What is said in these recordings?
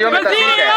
जो में तस्वीर है।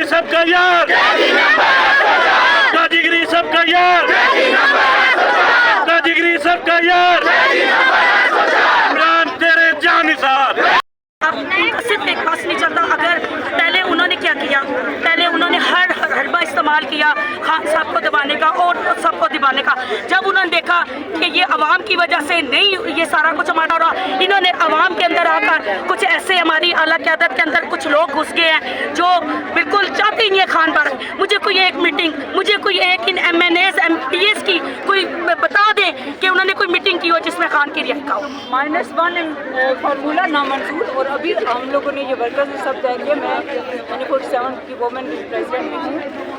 सबका यार, सबका जिगरी सबका यार, सबका जिगरी सबका यार, इमरान तेरे जानिसार। अब सिर्फ एक पास नहीं चलता। अगर पहले उन्होंने क्या किया, पहले उन्होंने हर हरबा इस्तेमाल किया खान साहब को दबाने का और सबको दबाने का। जब उन्होंने देखा कि ये अवाम की वजह से नहीं ये सारा कुछ हमारा रहा, इन्होंने अवाम के अंदर आकर कुछ ऐसे हमारी आला क़यादत के अंदर कुछ लोग घुस गए हैं जो बिल्कुल चाहते ही नहीं है खान पर। मुझे कोई एक मीटिंग, मुझे कोई एक इन MNAs MPs की कोई बता दें कि उन्होंने कोई मीटिंग की हो जिसमें खान की रिहाई का हो। -1 फार्मूला नामंजूर। और अभी हम लोगों ने ये वर्कर्स सब तय किया, मैंने 47 की वोमेन प्रेसिडेंट में हूँ।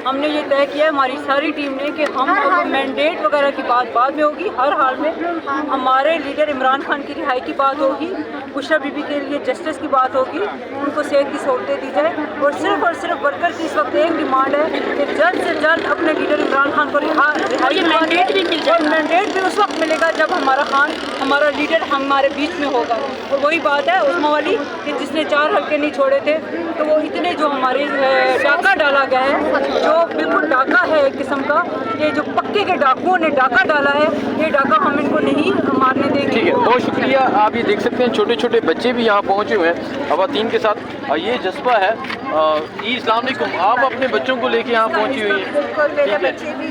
हमने ये तय किया हमारी सारी टीम ने कि हम मैंडेट वगैरह की बात बाद में होगी। हर हाल में हमारे लीडर इमरान खान की रिहाई की बात होगी, बुशरा बीबी के लिए जस्टिस की बात होगी, उनको सेहत की सहूलतें दी जाए। और सिर्फ वर्कर की इस वक्त एक डिमांड है कि जल्द से जल्द अपने लीडर इमरान खान को रिहाई मैंडेट भी मिल जाए। और मैंडेट भी उस वक्त मिलेगा जब हमारा खान, हमारा लीडर हमारे बीच में होगा। और वही बात है उस्मा वाली कि जिसने 4 हल्के नहीं छोड़े थे, तो वो इतने जो हमारे डाका डाला गया है, जो बिल्कुल डाका है एक किस्म का, ये जो पक्के के डाकुओं ने डाका डाला है, ये डाका हम इनको नहीं मारने देंगे। ठीक है, बहुत शुक्रिया। आप ये देख सकते हैं छोटे छोटे बच्चे भी यहाँ पहुँचे हुए हैं ख़वातीन के साथ। ये जज्बा है। अस्सलाम वालेकुम, आप अपने बच्चों को लेके यहाँ पहुँची हुई हैं? बिल्कुल, मेरे बच्चे भी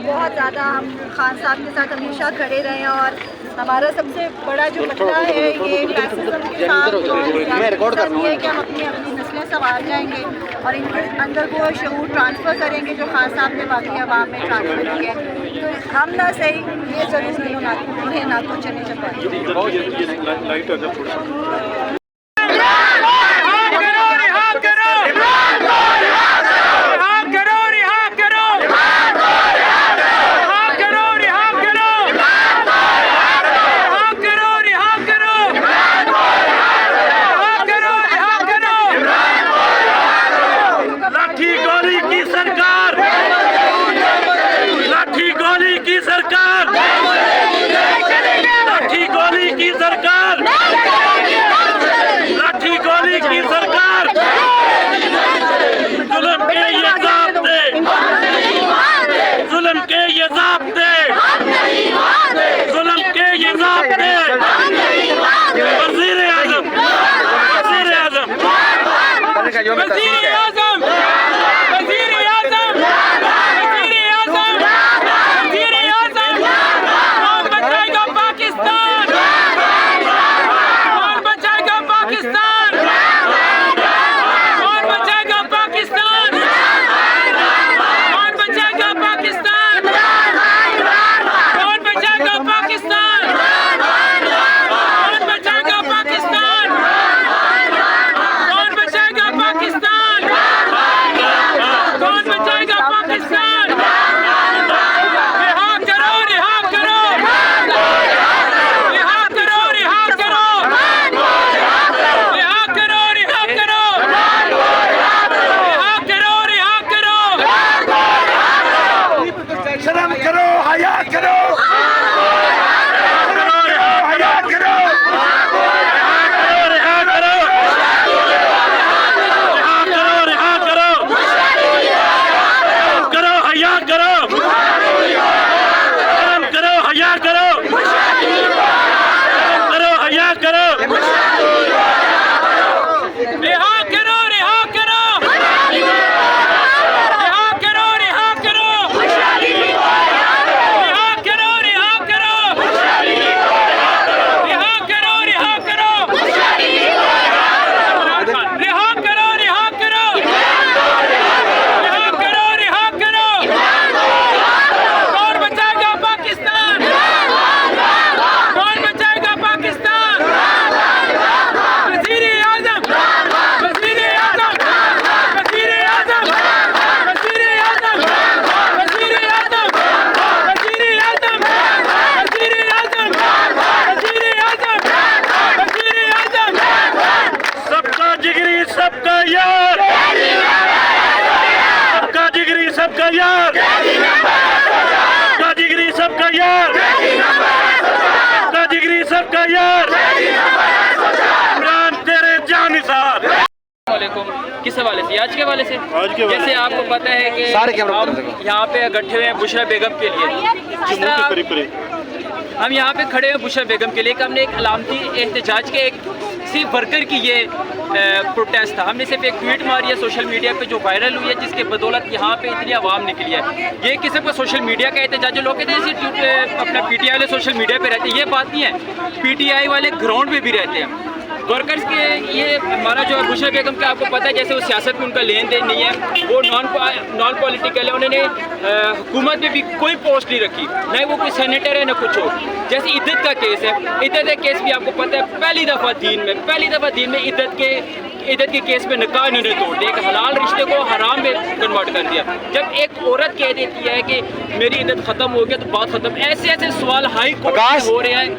बहुत ज़्यादा हम खान साहब के साथ हमेशा खड़े रहे हैं। और हमारा सबसे बड़ा जो मसला है ये फैसिज्म के साथ जो है कि हम अपनी नस्लें संवार जाएंगे और इनके अंदर वो शऊर ट्रांसफ़र करेंगे जो खान साहब ने बाकी आवाम में ट्रांसफ़र किया है। तो हम ना सही ये ज़रूर उन्हें ना तो चले जाए। वालेकुम। किस हवाले से? आज के हवाले से। आज के हवाले जैसे आपको पता है कि हम यहाँ पे इकट्ठे हुए हैं बुशरा बेगम के लिए। जिस तरह हम यहाँ पे खड़े हैं बुशरा बेगम के लिए कि हमने एक अलामती एहतजाज के एक सिर्फ वर्कर की ये प्रोटेस्ट था। हमने सिर्फ एक ट्वीट मारी है सोशल मीडिया पे जो वायरल हुई है, जिसके बदौलत यहाँ पे इतनी आवाम निकली है। ये किसी को सोशल मीडिया का एहतजाज, जो लोग कहते हैं अपना PTI वाले सोशल मीडिया पे रहते हैं, ये बात नहीं है। PTI वाले ग्राउंड पे भी रहते हैं। वर्कर्स के ये हमारा जो है बुशरा बेगम का आपको पता है, जैसे वो सियासत में उनका लेन देन नहीं है, वो नॉन पॉलिटिकल है। उन्होंने हुकूमत में भी कोई पोस्ट नहीं रखी, न वो कोई सेनेटर है न कुछ हो। जैसे इद्दत का केस है, इद्दत का केस भी आपको पता है पहली दफ़ा दीन में इद्दत के केस पे निकाह इन्होंने तोड़ दिया, एक हलाल रिश्ते को हराम में कन्वर्ट कर दिया। जब एक औरत कह देती है कि मेरी इद्दत ख़त्म हो गया तो बात ख़त्म। ऐसे सवाल हाई कोर्ट में हो रहे हैं,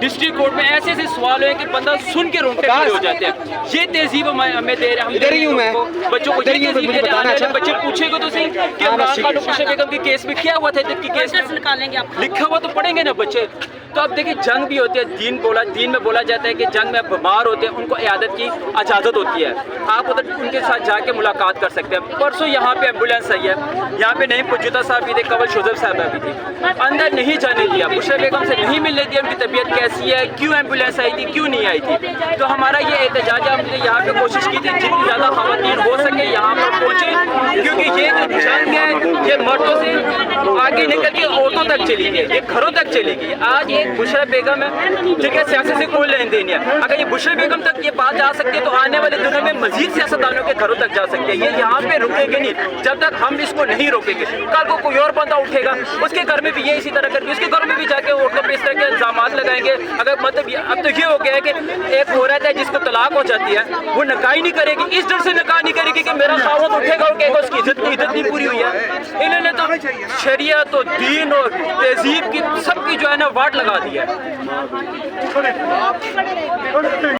डिस्ट्रिक्ट कोर्ट में ऐसे सुवाल है कि बंदा सुन के रोंगटे खड़े हो जाते हैं। ये तहजीब हमें दे रहे हैं, इधर ही हूँ मैं, बच्चों को बच्चे पूछेगा तो सही कि इमरान खान बुशरा बेगम के केस में क्या हुआ था, इद्दत की केस निकालेंगे आप, लिखा हुआ तो पढ़ेंगे ना बच्चे। तो अब देखिए जंग भी होती है, दीन में बोला जाता है कि जंग में बीमार होते हैं उनको इयादत की इजाज़त होती है, आप उधर उनके साथ जाके मुलाकात कर सकते हैं। परसों यहाँ पे एम्बुलेंस आई है, यहाँ पे नहीं पुजुता साहब भी थे, कवल शुजब साहब भी थी, अंदर नहीं जाने दिया, बुशरा बेगम से नहीं मिलने दिया, उनकी तबीयत कैसी है, क्यों एम्बुलेंस आई थी, क्यों नहीं आई थी। तो हमारा ये एहतजाज है, हमने यहाँ पे कोशिश की थी जितनी ज़्यादा ख़वातीन हो सके यहाँ पर पहुँचे, क्योंकि ये जो जंग है ये मर्दों से आगे निकल के औरतों तक चली गई, ये घरों तक चली गई। आज एक बुशरा बेगम है, ठीक है, सियासत से कोई लेन देन है। अगर ये बुशरा बेगम तक ये बात जा सकती है तो आने वाले दिनों में मजीद सियासतदानों के घरों तक जा सकती है। ये यहाँ पे रुकेंगे नहीं जब तक हम इसको नहीं रोकेंगे। कल को कोई और बंदा उठेगा, उसके घर में भी ये इसी तरह करके उसके घर में भी जाके औरतों पर इस तरह के इल्जाम लगाएंगे। अगर मतलब अब तो ये हो गया है कि एक औरत है जिसको तलाक हो जाती है, वो निकाह ही नहीं करेगी, इस डर से निकाह नहीं करेगी कि मेरा खावत उठेगा और कहेगा उसकी इज्जत नहीं पूरी हुई है। इन्होंने तो शरीयत और दीन और तहजीब की सबकी जो है ना वाट लगा दी है।